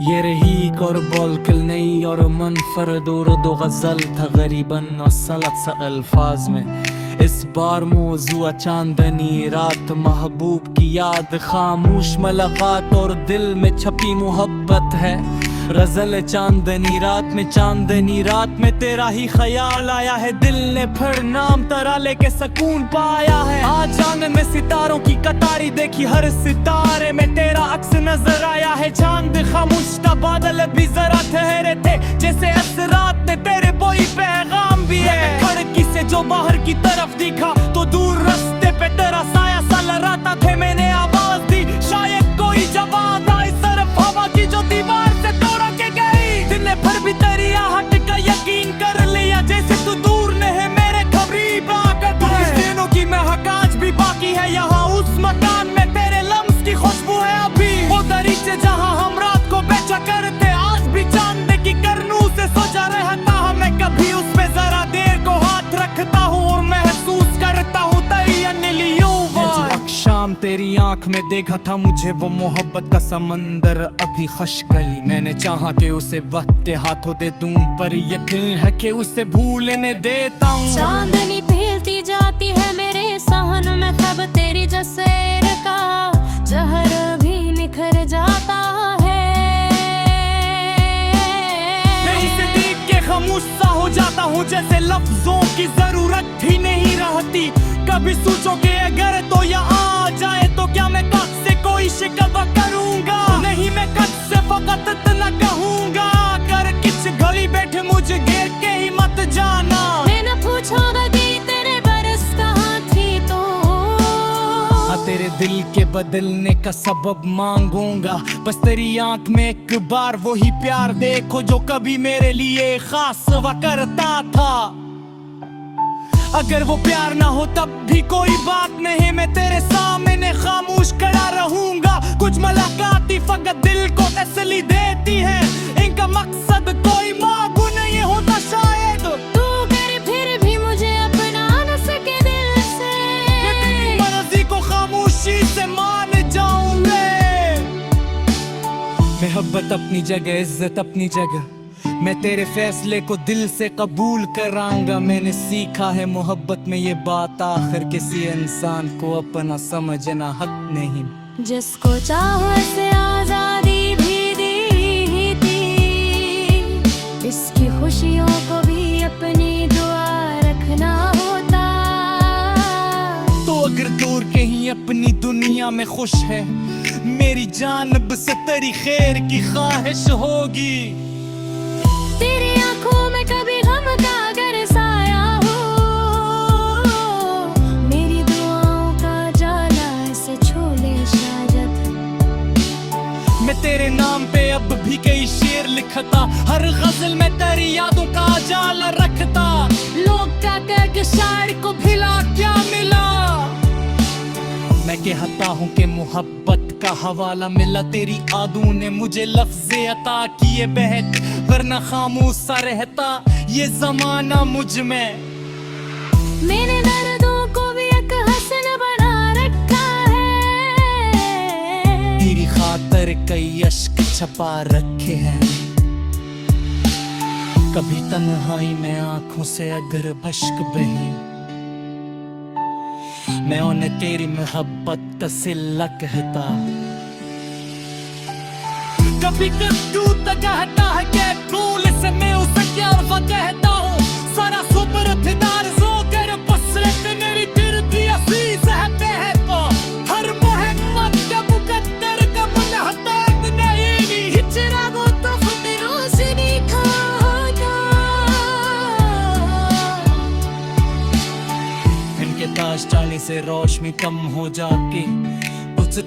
ये रही और बोलकल नहीं और मनफरद और दो गजल था गरीबन वसलत सा अल्फाज में। इस बार मौजूआ चांदनी रात, महबूब की याद, खामोश मुलाकात और दिल में छपी मोहब्बत है। गजल चांदनी रात में तेरा ही ख्याल आया है, दिल ने फिर नाम तेरा लेके सुकून पाया है। आज आंगन में सितारों की कतारी देखी, हर सितारे में तेरा अक्स नजर आया है। चांद खामोश था, बादल भी जरा ठहरे थे, जैसे असरात ने तेरे कोई पैगाम भी है। खिड़की से जो बाहर की तरफ दिखा तो दूर रास्ते पे तेरा साया सा लहराता थे। मैंने आवाज दी, शायद कोई जवाब आई, सिर्फ हवा की जो दीवार से तोड़ के गई। दिन भर भी तेरी आहट का यकीन कर लिया, जैसे तू दूर न है मेरे करीब आकर। इस दिनों की महक आज भी बाकी है यहाँ, उस मकान में तेरे लम्स की खुशबू है अभी। वो दरीचे जहाँ हम रात को बेचा करते, आज भी चांद की करनू से सोचा रहता हूँ मैं। कभी उस पे जरा देर को हाथ रखता हूँ और महसूस कर तेरी आंख में देखा था मुझे वो मोहब्बत का समंदर अभी खश गई। मैंने चाहा कि उसे वक्त के हाथों दे दूं, पर यकीन है कि उसे भूलने देता हूँ। चांदनी फैलती जाती है मेरे सहन में, खब तेरी जसेर का जहर भी निखर जाता है। मैं इसे देख के खामोश सा हो जाता हूँ, जैसे लफ्जों की जरूरत ही नहीं रहती। कभी सोचो कि अगर तो यहाँ आ जाए तो क्या मैं कद से कोई शिकवा करूँगा? नहीं, मैं कद से फकत इतना कहूँगा, कर किस घड़ी बैठे मुझे घेर के ही मत जाना। मैं न पूछूंगा कि तेरे बरस कहाँ थी तो, हाँ, तेरे दिल के बदलने का सबब मांगूंगा। बस तेरी आंख में एक बार वही प्यार देखो जो कभी मेरे लिए खास हुआ करता था। अगर वो प्यार ना हो तब भी कोई बात नहीं, मैं तेरे सामने खामोश खड़ा रहूंगा। कुछ मुलाकाती फकत दिल को तसल्ली देती है, इनका मकसद कोई मांगू नहीं होता शायद। तू कर फिर भी मुझे अपना न सके दिल से, मैं तेरी मर्जी को खामोशी से मान जाऊंगे। मोहब्बत अपनी जगह, इज्जत अपनी जगह, मैं तेरे फैसले को दिल से कबूल करांगा। मैंने सीखा है मोहब्बत में ये बात, आखिर किसी इंसान को अपना समझना हक नहीं। जिसको चाहो से आजादी भी दी थी, इसकी खुशियों को भी अपनी दुआ रखना होता। तो अगर दूर कहीं अपनी दुनिया में खुश है, मेरी जानिब से तेरी खैर की ख्वाहिश होगी। तेरी आंखों में कभी गम का अगर साया हो, मेरी दुआओं का जाला ऐसे छोले शायद। मैं तेरे नाम पे अब भी कई शेर लिखता, हर गजल में तेरी यादों का जाला रखता। लोग क्या कह के शायर को भिला क्या मिला? मैं कहता हूँ कि मोहब्बत का हवाला मिला, तेरी आदू ने मुझे लफ्ज़े अता किए बहक, वरना खामोश सा रहता ये जमाना मुझ में। मेरे दर्दों को भी एक हसन बना रखा है, तेरी खातर कई अश्क छपा रखे हैं। कभी तन्हाई में आंखों से अगर भश्क बही, मैं उन्हें तेरी मोहब्बत का सिला कहता। कभी कद्दू कहता है कि फूल से मैं उसे क्या कहता हूँ। सारा सुपर फिदार जो कर बसरत मेरी दिल की असीस है बेहद। हर मोहम्मद का मुकद्दर का मुनहताद नहीं, चिरागों तो खुद रोशनी खाना। इनके ताश चाली से रोशनी कम हो जाती,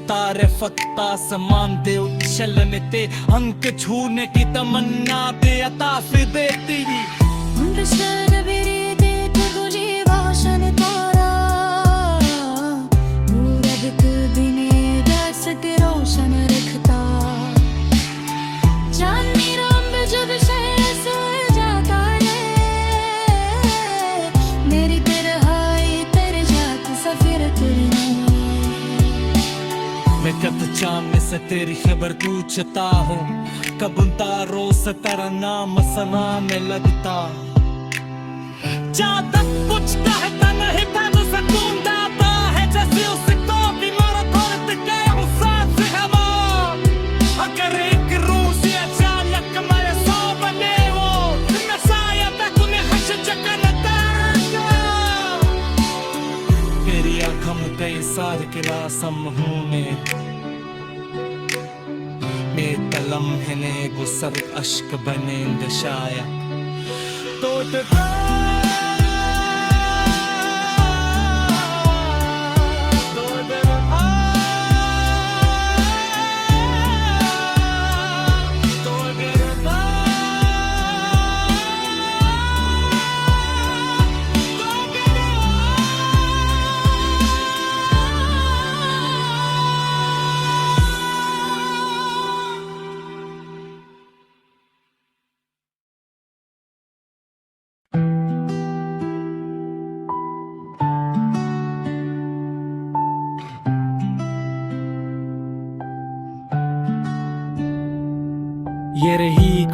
तारे फक्ता समान दे उछलने ते, अंक छूने की तमन्ना दे अता से देती। रोशन रखता चांदनी रंग जब शहर सोए जाता है, मेरी तरहाई तेरे जात सफर करना। मैं कद चांद से तेरी खबर पूछता हूँ, कब उन तारों से तेरा नाम सना में लगता। जहाँ तक कुछ कहता नहीं था तो सुकून दाता है, जैसे उसे तो भी मारा थोड़े गया हूँ सांस हवा। अगर एक रूह से अचानक मेरे सौ बने हो, मैं शायद तक उन्हें हंस चकन देगा। तेरी आँखों में कई सार किला समूह में, मेरे तलम है ने गुसर अश्क बनेंगे शायद। तो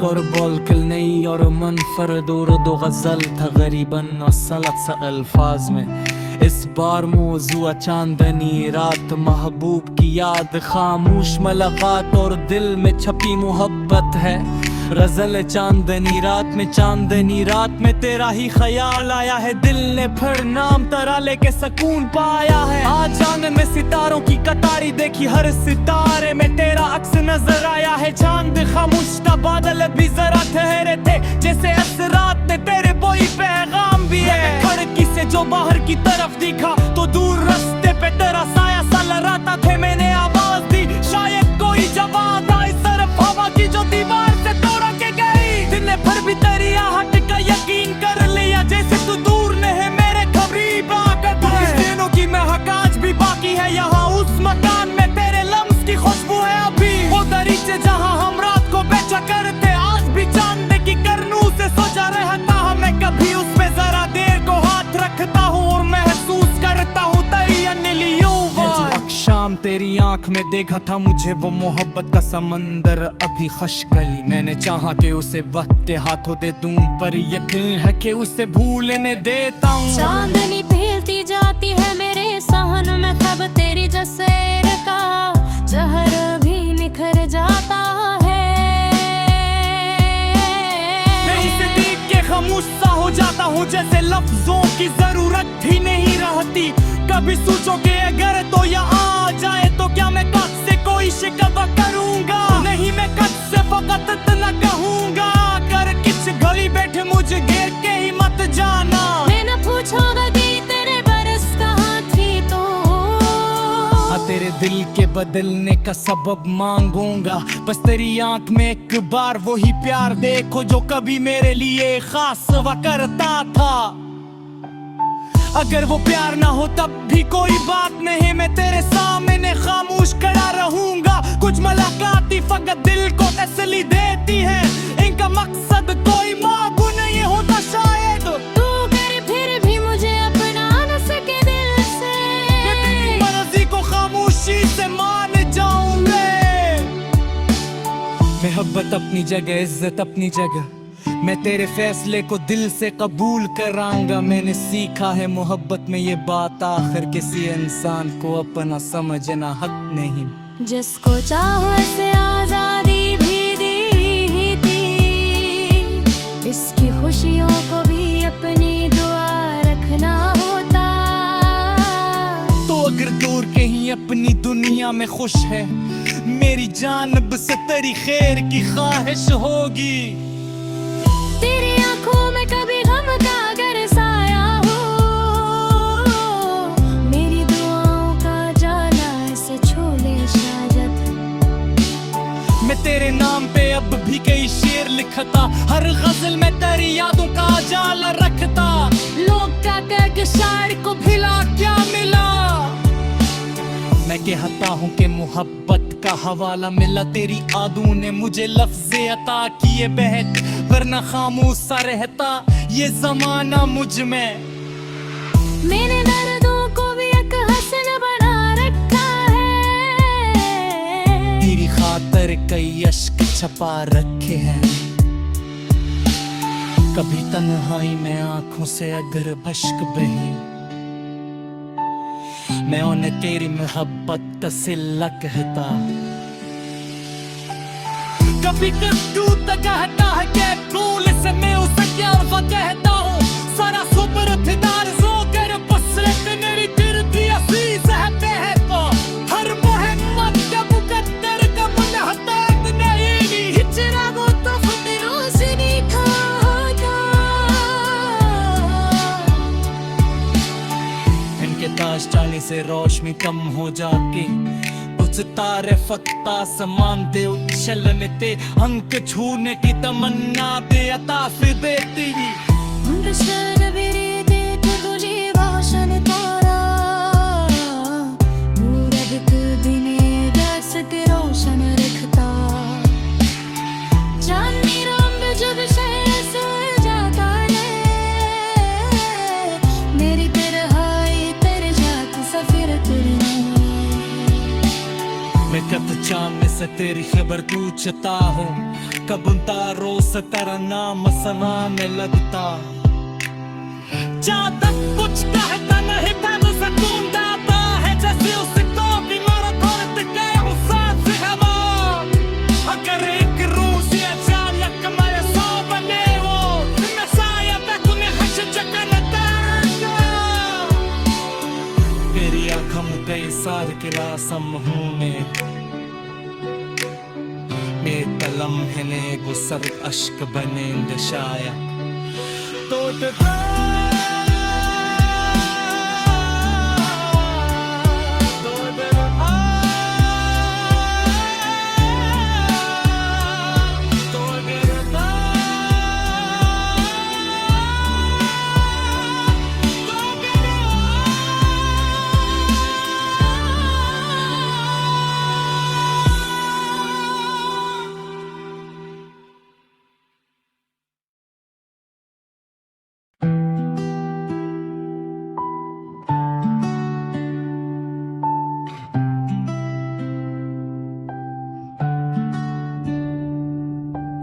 और बोल किल नहीं और मनफरद उर्द गज़ल था गरीबन वसलत सा अल्फाज में। इस बार मौजूआ चांदनी रात, महबूब की याद, खामोश मुलाकात और दिल में छपी मोहब्बत है। गजल चांदनी रात में तेरा ही ख्याल आया है, दिल ने फिर नाम तेरा लेके सुकून पाया है। आज आंगन में सितारों की कतारी देखी, हर सितारे में तेरा अक्स नजर आया है। चांद खामोश था, बादल भी जरा ठहरे थे, जैसे असरात में तेरे कोई पैगाम भी है। खिड़की से जो बाहर की तरफ दिखा तो दूर रास्ते पे तेरा साया सा लहराता थे। मैंने आवाज दी, शायद कोई जवाब आए, सिर्फ हवा की जो दीवार से तोड़ के गई। दिन ने फिर भी तेरी आहट का यकीन कर लिया, जैसे तू दूर न है मेरे करीब आकर। इस दिनों की महक आज भी बाकी है यहाँ, उस मकान में तेरे लम्स की खुशबू है अभी। वो दरीचे जहाँ हम रात को बेचा करते, आज भी चांद की करनू से सोचा रहता हूँ मैं। कभी उस पे जरा देर को हाथ रखता हूँ और महसूस करता हूँ तेरी अनिलियों। शाम तेरी आंख में देखा था मुझे वो मोहब्बत का समंदर अभी खशकली। मैंने चाहा कि उसे वक्त के हाथों दे दूं, पर यकीन है कि उसे भूलने देता हूँ। चांदनी फैलती जाती है मेरे सहन में, खब तेरी जसेर का जहर भी निखर जाता है। मैं इसे देख के खामोश सा हो जाता हूँ, जैसे लफ्जों की जरूरत ही नहीं रहती। कभी सोचो कि अगर तो यहाँ आ जाए तो क्या मैं कद से कोई शिकवा करूँगा? नहीं, मैं कद से फकत इतना कहूँगा, कर किस घड़ी बैठे मुझे घेर के ही मत जाना। मैं न पूछूंगा कि तेरे बरस कहाँ थी तो, तेरे दिल के बदलने का सबब मांगूंगा। बस तेरी आंख में एक बार वही प्यार देखो जो कभी मेरे लिए खास हुआ करता था। अगर वो प्यार ना हो तब भी कोई बात नहीं, मैं तेरे सामने खामोश खड़ा रहूंगा। कुछ मुलाकात ही फकत दिल को तसल्ली देती है, इनका मकसद कोई मांगू नहीं होता शायद। तू कर फिर भी मुझे अपना न सके दिल से, मर्जी को खामोशी से मान जाऊंगे। मोहब्बत अपनी जगह, इज्जत अपनी जगह, मैं तेरे फैसले को दिल से कबूल करांगा। मैंने सीखा है मोहब्बत में ये बात, आखिर किसी इंसान को अपना समझना हक नहीं। जिसको चाहो से आजादी भी दी थी, इसकी खुशियों को भी अपनी दुआ रखना होता। तो अगर दूर कहीं अपनी दुनिया में खुश है, मेरी जानिब से तेरी खैर की ख्वाहिश होगी। तेरी आंखों में कभी गम का अगर साया हो, मेरी दुआओं का जाला ऐसे छोले शायद। मैं तेरे नाम पे अब भी कई शेर लिखता, हर गजल में तेरी यादों का जाला रखता। लोग क्या कह के शायर को भिला क्या मिला? मैं कहता हूँ कि मोहब्बत का हवाला मिला, तेरी आदू ने मुझे लफ्ज़े अता किए बहक, वरना खामोश सा रहता ये जमाना मुझ में। मैंने दर्दों को भी एक हसन बना रखा है, तेरी खातर कई अश्क छपा रखे हैं। कभी तन्हाई में आंखों से अगर भश्क बही, मैं उन्हें तेरी मोहब्बत का सिला कहता। कभी कद्दू तक कहता है कि फूल से मैं उसे क्या कहता हूँ। सारा सुपर फिदार जो कर बसरत मेरी गिरती असीस है बेहता। हर मोहम्मद का मुकद्दर का मुनहताब नहीं, हिजरा वो तो खतरों से निखा था। इनके ताज चाली से रोशनी कम हो जाती, कुछ तारे फक्ता समान दे उछलने ते, अंक छूने की तमन्ना दे अता फिर देती। मुंडशन बिरे दे तुझे भाषण तारा, मूरत बिने दस के रोशन रखता। चांदनी रंग जब शहर से जाता है, मेरी तरहाई तेरे जात सफिर तेरे। मैं कब चांद में से तेरी खबर पूछता हूँ, कब उन तारों से तेरा नाम सना में लगता। ज्यादा कुछ कहता नहीं था, सुकून देता है जैसे उसे तो भी मारा थोड़े गए हो सांस हवा। अगर एक रूह से अचानक मैं सो बने वो, मैं शायद उन्हें हंस चकन देगा। तेरी आँखों में कई सार के लासम हूँ मैं लम्हे ने गुसर अश्क बनेंगे शायद तो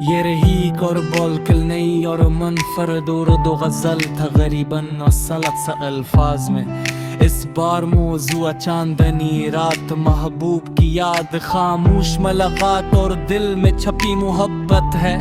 ये रही और बोलकल नहीं और मनफरद और दो गज़ल था गरीबन और सलत सा अल्फाज में। इस बार मौजूआ चांदनी रात, महबूब की याद, खामोश मुलाकात और दिल में छपी मोहब्बत है।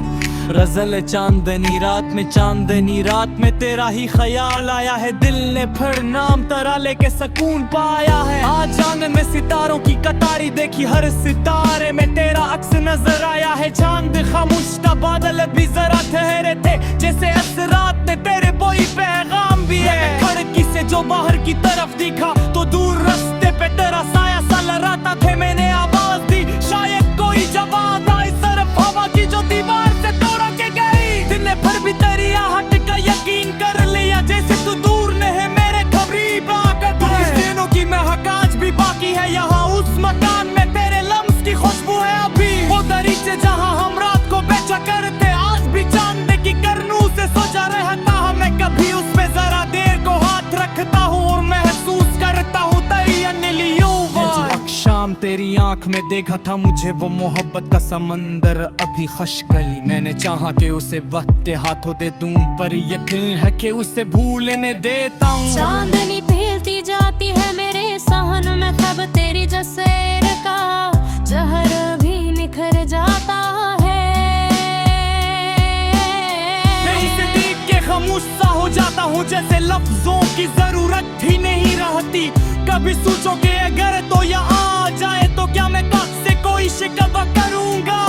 गज़ल चांदनी रात में तेरा ही ख्याल आया है, दिल ने फिर नाम तेरा लेके सुकून पाया है। आज आंगन में सितारों की कतारी देखी, हर सितारे में तेरा अक्स नजर आया है। चांद खामोश था, बादल भी जरा ठहरे थे, जैसे असरात ने तेरे कोई पैगाम भी है। खिड़की से जो बाहर की तरफ दिखा तो दूर रास्ते पे तेरा साया सा लहराता थे। मैंने आवाज दी, शायद कोई जवाब आई, सिर्फ हवा की जो दीवार से तोड़ के गई। दिन भर भी तेरी आहट का यकीन कर लिया, जैसे तू दूर न है मेरे करीब आकर। इस दिनों की महक आज भी बाकी है यहाँ, उस मकान में तेरे लम्स की खुशबू है अभी। वो दरीचे जहाँ हम रात को बेचा करते, आज भी चांद की करनू से सोचा रहता हूँ मैं। कभी उसमें जरा देर को हाथ रखता हूँ और महसूस करता हूँ तेरी अनलियों। शाम तेरी आंख में देखा था मुझे वो मोहब्बत का समंदर, अभी खशगली मैंने चाहा कि उसे वक्त हाथों दे दूं, पर यकीन है कि उसे भूलने देता हूँ। चांदनी फैलती जाती है मेरे सहन में, कब तेरी जसेर का जहर भी निखर जाता है। मैं इसे देख के खामोश सा हो जाता हूँ, जैसे लफ्जों की जरूरत ही नहीं रहती। कभी सोचोगे अगर तो या आ जाए तो क्या मैं कब से कोई शिकवा करूंगा।